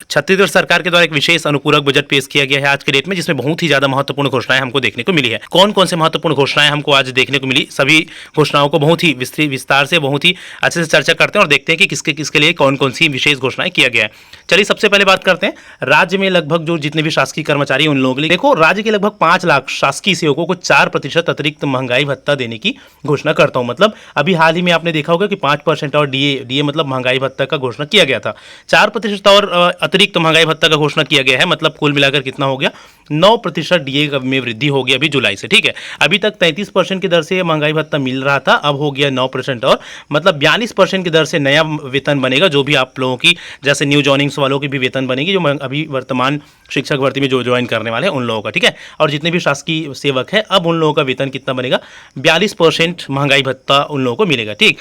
छत्तीसगढ़ सरकार के द्वारा एक विशेष अनुपूरक बजट पेश किया गया है आज के डेट में, जिसमें बहुत ही ज्यादा महत्वपूर्ण घोषणाएं हमको देखने को मिली है। कौन कौन से महत्वपूर्ण घोषणाएं हमको आज देखने को मिली, सभी घोषणाओं को बहुत ही विस्तार से, बहुत ही अच्छे से चर्चा करते हैं और देखते हैं कि किसके किसके लिए कौन कौन सी विशेष घोषणाएं किया गया है। चलिए सबसे पहले बात करते हैं राज्य में लगभग जो जितने भी शासकीय कर्मचारी हैं उन लोगों के लिए। देखो, राज्य के लगभग 5 लाख शासकीय सेवकों को 4% अतिरिक्त महंगाई भत्ता देने की घोषणा करता हूं। मतलब अभी हाल ही में आपने देखा होगा कि 5% और डीए मतलब महंगाई भत्ता का घोषणा किया गया था। 4% और अतिरिक्त महंगाई भत्ता का घोषणा किया गया है। मतलब कुल मिलाकर कितना हो गया, 9% डीए में वृद्धि हो गई अभी जुलाई से। ठीक है, अभी तक 33% की दर से महंगाई भत्ता मिल रहा था, अब हो गया 9% और मतलब 42% की दर से नया वेतन बनेगा। जो भी आप लोगों की जैसे न्यू जॉइनिंग्स वालों की भी वेतन बनेगी, जो अभी वर्तमान शिक्षक भर्ती में जो ज्वाइन करने वाले हैं उन लोगों का। ठीक है, और जितने भी शासकीय सेवक है अब उन लोगों का वेतन कितना बनेगा, 42% महंगाई भत्ता उन लोगों को मिलेगा। ठीक,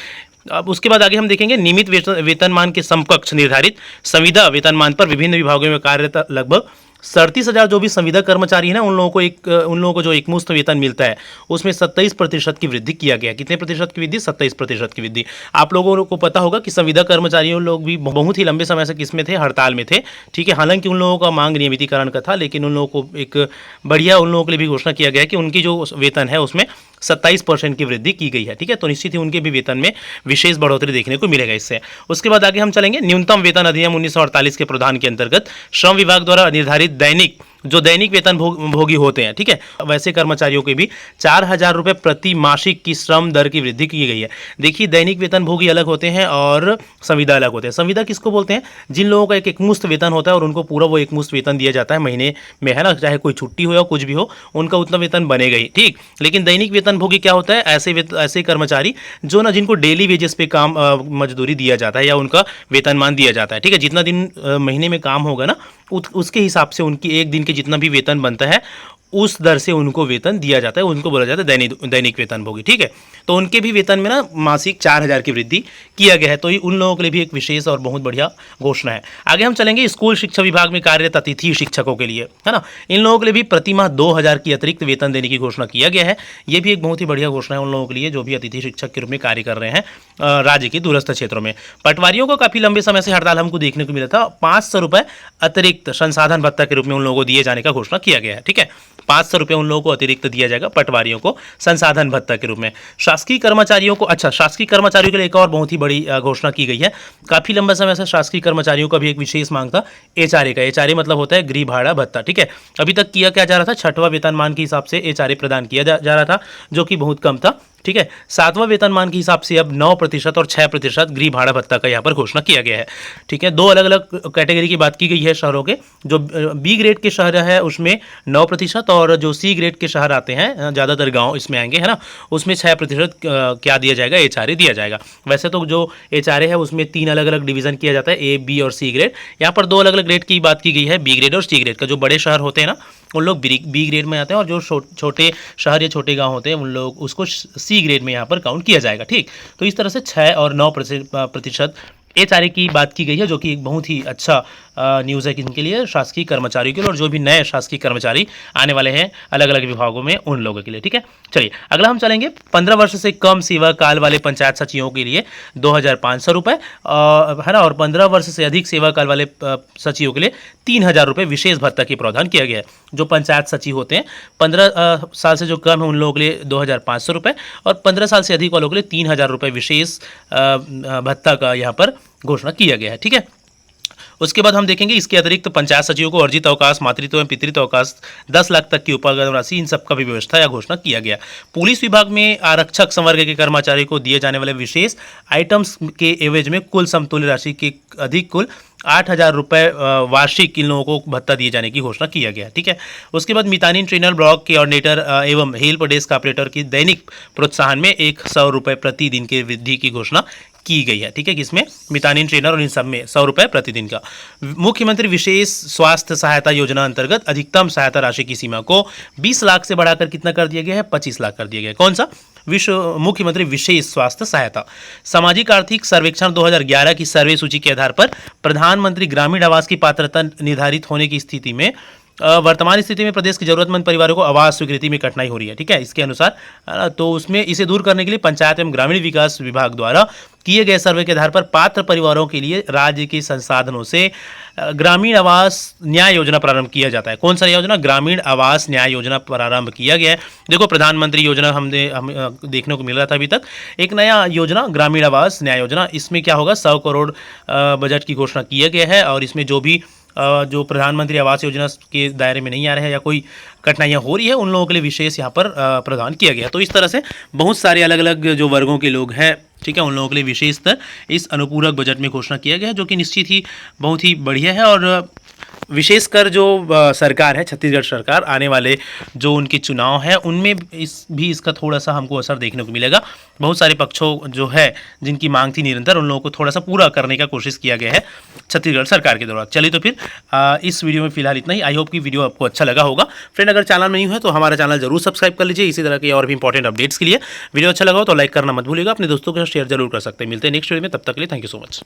अब उसके बाद आगे हम देखेंगे नियमित वेतनमान के समकक्ष निर्धारित संविदा वेतनमान पर विभिन्न विभागों में कार्यरत लगभग 37,000 जो भी संविदा कर्मचारी है ना, उन लोगों को जो एकमुश्त वेतन मिलता है उसमें 27% की वृद्धि किया गया। कितने प्रतिशत की वृद्धि, 27% की वृद्धि। आप लोगों को पता होगा कि संविदा कर्मचारियों लोग भी बहुत ही लंबे समय से किसमें थे, हड़ताल में थे। ठीक है, हालांकि उन लोगों का मांग नियमितीकरण का था, लेकिन उन लोगों को एक बढ़िया उन लोगों के लिए भी घोषणा किया गया है कि उनकी जो वेतन है उसमें 27% की वृद्धि की गई है। ठीक है, तो निश्चित ही उनके भी वेतन में विशेष बढ़ोतरी देखने को मिलेगा इससे। उसके बाद आगे हम चलेंगे न्यूनतम वेतन अधिनियम 1948 के प्रावधान के अंतर्गत श्रम विभाग द्वारा निर्धारित दैनिक वेतन भोगी होते हैं। ठीक है, वैसे कर्मचारियों के भी 4,000 रुपये प्रति मासिक की श्रम दर की वृद्धि की गई है। देखिए, दैनिक वेतन भोगी अलग होते हैं और संविदा अलग होते हैं। संविदा किसको बोलते हैं, जिन लोगों का एक मुश्त वेतन होता है और उनको पूरा वो एकमुश्त वेतन दिया जाता है महीने में, है ना, चाहे कोई छुट्टी हो या कुछ भी हो, उनका उतना वेतन बनेगा ही। ठीक, लेकिन दैनिक वेतन भोगी क्या होता है, ऐसे कर्मचारी जो ना जिनको डेली वेजेस पे काम मजदूरी दिया जाता है या उनका वेतनमान दिया जाता है। ठीक है, जितना दिन महीने में काम होगा ना उसके हिसाब से उनकी एक दिन के जितना भी वेतन बनता है उस दर से उनको वेतन दिया जाता है, उनको बोला जाता है दैनिक वेतनभोगी। ठीक है, तो उनके भी वेतन में ना मासिक 4,000 की वृद्धि किया गया है। तो ये उन लोगों के लिए भी एक विशेष और बहुत बढ़िया घोषणा है। आगे हम चलेंगे स्कूल शिक्षा विभाग में कार्यरत अतिथि शिक्षकों के लिए, है ना, इन लोगों के लिए भी प्रतिमाह 2,000 की अतिरिक्त वेतन देने की घोषणा किया गया है। ये भी एक बहुत ही बढ़िया घोषणा है उन लोगों के लिए जो भी अतिथि शिक्षक के रूप में कार्य कर रहे हैं राज्य के दूरस्थ क्षेत्रों में। पटवारियों को काफी लंबे समय से हड़ताल हमको देखने को मिला था। 500 रुपये अतिरिक्त संसाधन भत्ता के रूप में उन लोगों को दिए जाने का घोषणा किया गया है। ठीक है, 500 रुपये उन लोगों को अतिरिक्त दिया जाएगा पटवारियों को संसाधन भत्ता के रूप में। शासकीय कर्मचारियों को, शासकीय कर्मचारियों के लिए एक और बहुत ही बड़ी घोषणा की गई है। काफी लंबा समय से शासकीय कर्मचारियों का भी एक विशेष मांग था एचआरए का। एचआरए मतलब होता है गृह भाड़ा भत्ता। ठीक है, अभी तक किया क्या जा रहा था, 6वां वेतनमान के हिसाब से एचआरए प्रदान किया जा रहा था, जो कि बहुत कम था। ठीक है, 7वां वेतनमान के हिसाब से अब 9% और 6% गृह भाड़ा भत्ता का यहाँ पर घोषणा किया गया है। ठीक है, दो अलग अलग कैटेगरी की बात की गई है शहरों के। जो बी ग्रेड के शहर है उसमें 9% और जो सी ग्रेड के शहर आते हैं, ज़्यादातर गांव इसमें आएंगे, है ना, उसमें 6% क्या दिया जाएगा, एचआरए दिया जाएगा। वैसे तो जो एचआरए है उसमें 3 अलग अलग डिवीजन किया जाता है, ए, बी और सी ग्रेड। यहाँ पर 2 अलग अलग ग्रेड की बात की गई है, बी ग्रेड और सी ग्रेड का। जो बड़े शहर होते हैं ना उन लोग बी ग्रेड में आते हैं और जो छोटे शहर या छोटे गांव होते हैं उन लोग उसको सी ग्रेड में यहाँ पर काउंट किया जाएगा। ठीक, तो इस तरह से 6 और 9% एचआरए की बात की गई है, जो कि एक बहुत ही अच्छा न्यूज़ है किनके लिए, शासकीय कर्मचारियों के लिए और जो भी नए शासकीय कर्मचारी आने वाले हैं अलग अलग विभागों में उन लोगों के लिए। ठीक है, चलिए अगला हम चलेंगे 15 वर्ष से कम सेवा काल वाले पंचायत सचिवों के लिए 2,500 रुपये, है ना, और 15 वर्ष से अधिक सेवा काल वाले सचिवों के लिए 3,000 रुपये विशेष भत्ता की प्रावधान किया गया है। जो पंचायत सचिव होते हैं 15 साल से जो कम है उन लोगों के लिए 2,500 रुपये और 15 साल से अधिक वालों के लिए 3,000 रुपये विशेष भत्ता का यहाँ पर घोषणा किया गया है। ठीक है, उसके बाद हम देखेंगे इसके अतिरिक्त पंचायत सचिवों को अर्जित अवकाश, मातृत्व एवं पितृत्व अवकाश 10 लाख तक की उपार्जन राशि, इन सब का भी व्यवस्था या घोषणा किया गया। पुलिस विभाग में आरक्षक संवर्ग के कर्मचारी को दिए जाने वाले विशेष आइटम्स के एवज में कुल समतुल्य राशि के अधिक कुल 8,000 रुपये वार्षिक इन लोगों को भत्ता दिए जाने की घोषणा किया गया। ठीक है, उसके बाद मितानिन ट्रेनर, ब्लॉक के ऑर्डिनेटर एवं हेल्प डेस्क ऑपरेटर की दैनिक प्रोत्साहन में 100 रुपये प्रतिदिन की वृद्धि की घोषणा की गई है। ठीक है, किसमें, मितानिन ट्रेनर और इन सब में 100 रुपये प्रतिदिन का। मुख्यमंत्री विशेष स्वास्थ्य सहायता योजना अंतर्गत अधिकतम सहायता राशि की सीमा को 20 लाख से बढ़ाकर कितना कर दिया गया है, 25 लाख कर दिया गया है। कौन सा, मुख्यमंत्री विशेष स्वास्थ्य सहायता। सामाजिक आर्थिक सर्वेक्षण 2011 की सर्वे सूची के आधार पर प्रधानमंत्री ग्रामीण आवास की पात्रता निर्धारित होने की स्थिति में वर्तमान स्थिति में प्रदेश के जरूरतमंद परिवारों को आवास स्वीकृति में कठिनाई हो रही है। ठीक है, इसके अनुसार तो उसमें इसे दूर करने के लिए पंचायत एवं ग्रामीण विकास विभाग द्वारा किए गए सर्वे के आधार पर पात्र परिवारों के लिए राज्य के संसाधनों से ग्रामीण आवास न्याय योजना प्रारंभ किया जाता है। कौन सा योजना? ग्रामीण आवास न्याय योजना प्रारंभ किया गया है। देखो प्रधानमंत्री योजना हम देखने को मिल रहा था अभी तक, एक नया योजना ग्रामीण आवास न्याय योजना, इसमें क्या होगा 100 करोड़ बजट की घोषणा किया गया है और इसमें जो भी जो प्रधानमंत्री आवास योजना के दायरे में नहीं आ रहे हैं या कोई कठिनाइयाँ हो रही है उन लोगों के लिए विशेष यहाँ पर प्रदान किया गया। तो इस तरह से बहुत सारे अलग अलग जो वर्गों के लोग हैं, ठीक है, उन लोगों के लिए विशेषतर इस अनुपूरक बजट में घोषणा किया गया है, जो कि निश्चित ही बहुत ही बढ़िया है। और विशेषकर जो सरकार है छत्तीसगढ़ सरकार, आने वाले जो उनके चुनाव हैं उनमें इसका थोड़ा सा हमको असर देखने को मिलेगा। बहुत सारे पक्षों जो है जिनकी मांग थी निरंतर, उन लोगों को थोड़ा सा पूरा करने का कोशिश किया गया है छत्तीसगढ़ सरकार के दौरान। चलिए तो फिर इस वीडियो में फिलहाल इतना ही। आई होप कि वीडियो आपको अच्छा लगा होगा। फ्रेंड अगर चैनल में नहीं है तो हमारा चैनल जरूर सब्सक्राइब कर लीजिए इसी तरह के और भी इंपॉर्टेंट अपडेट्स के लिए। वीडियो अच्छा लगा हो तो लाइक करना मत भूलिएगा, अपने दोस्तों के साथ शेयर जरूर कर सकते हैं। मिलते हैं नेक्स्ट वीडियो में, तब तक के लिए थैंक यू सो मच।